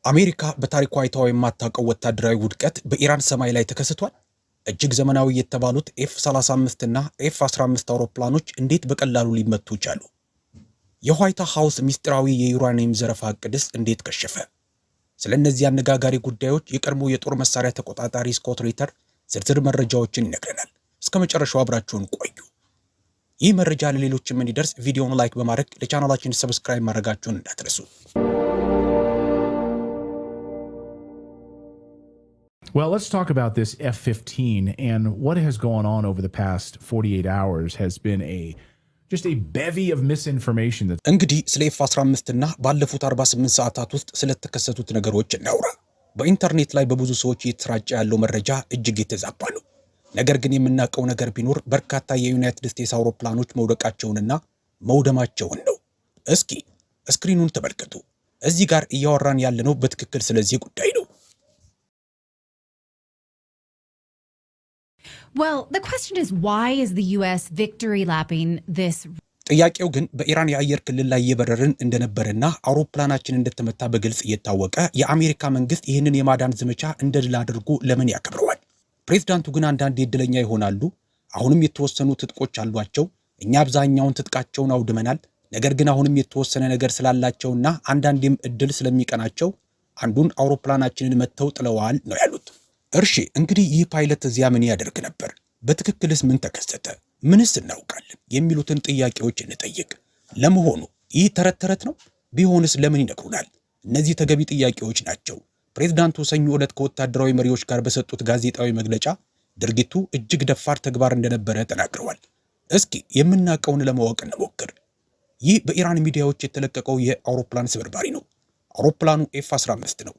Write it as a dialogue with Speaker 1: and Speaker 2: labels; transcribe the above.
Speaker 1: አሜሪካ በታሪኳ አይታው የማታውቀው ወታደራዊ ውድቀት በኢራን ሰማይ ላይ ተከስቷል። እጅግ ዘመናዊ የተባሉት ኤፍ-35 እና ኤፍ-15 አውሮፕላኖች እንዴት በቀላሉ ሊመቱ ቻሉ? የዋይት ሃውስ ሚስጥራዊ የዩራኒየም ዘረፋ ዕቅድስ እንዴት ከሸፈ? ስለነዚህ አነጋጋሪ ጉዳዮች የቀድሞ የጦር መሳሪያ ተቆጣጣሪ ስኮት ሪተር ዝርዝር መረጃዎችን ይነግረናል። እስከ መጨረሻው አብራችሁን ቆዩ። ይህ መረጃ ለሌሎችም እንዲደርስ ቪዲዮውን ላይክ በማድረግ ለቻናላችን ሰብስክራይብ ማድረጋችሁን እንዳትረሱ።
Speaker 2: Well, let's talk about this F-15, and what has gone on over the past 48 hours has been just a bevy of misinformation.
Speaker 1: እንግዲህ ስለ F-15 እና ባለፉት 48 ሰዓታት ውስጥ ስለተከሰቱት ነገሮች እናውራ። በኢንተርኔት ላይ በብዙ ሰዎች እየተሰራጨ ያለው መረጃ እጅግ የተዛባ ነው። ነገር ግን የምናውቀው ነገር ቢኖር በርካታ የዩናይትድ ስቴትስ አውሮፕላኖች መውደቃቸውንና መውደማቸውን ነው። እስኪ ስክሪኑን ተመልከቱ። እዚህ ጋር እያወራን ያለነው በትክክል ስለዚህ ጉዳይ ነው።
Speaker 3: Well, the question is, why is the U.S. victory lapping this?
Speaker 1: ጥያቄው ግን በኢራን የአየር ክልል ላይ እየበረርን እንደነበረና አውሮፕላናችን እንደተመታ በግልጽ እየታወቀ የአሜሪካ መንግስት ይህንን የማዳን ዘመቻ እንደ ድል አድርጎ ለምን ያከብረዋል? ፕሬዝዳንቱ ግን አንዳንዴ እድለኛ ይሆናሉ። አሁንም የተወሰኑ ትጥቆች አሏቸው። እኛ አብዛኛውን ትጥቃቸውን አውድመናል። ነገር ግን አሁንም የተወሰነ ነገር ስላላቸውና አንዳንዴም እድል ስለሚቀናቸው አንዱን አውሮፕላናችንን መተው ጥለዋል ነው ያሉት። እርሺ እንግዲህ ይህ ፓይለት እዚያ ምን ያደርግ ነበር? በትክክልስ ምን ተከሰተ? ምንስ እናውቃለን? የሚሉትን ጥያቄዎች እንጠይቅ። ለመሆኑ ይህ ተረት ነው? ቢሆንስ ለምን ይነግሩናል? እነዚህ ተገቢ ጥያቄዎች ናቸው። ፕሬዝዳንቱ ሰኞ ዕለት ከወታደራዊ መሪዎች ጋር በሰጡት ጋዜጣዊ መግለጫ ድርጊቱ እጅግ ደፋር ተግባር እንደነበረ ተናግረዋል። እስኪ የምናውቀውን ለማወቅ እንሞክር። ይህ በኢራን ሚዲያዎች የተለቀቀው የአውሮፕላን ስብርባሪ ነው። አውሮፕላኑ ኤፍ-15 ነው።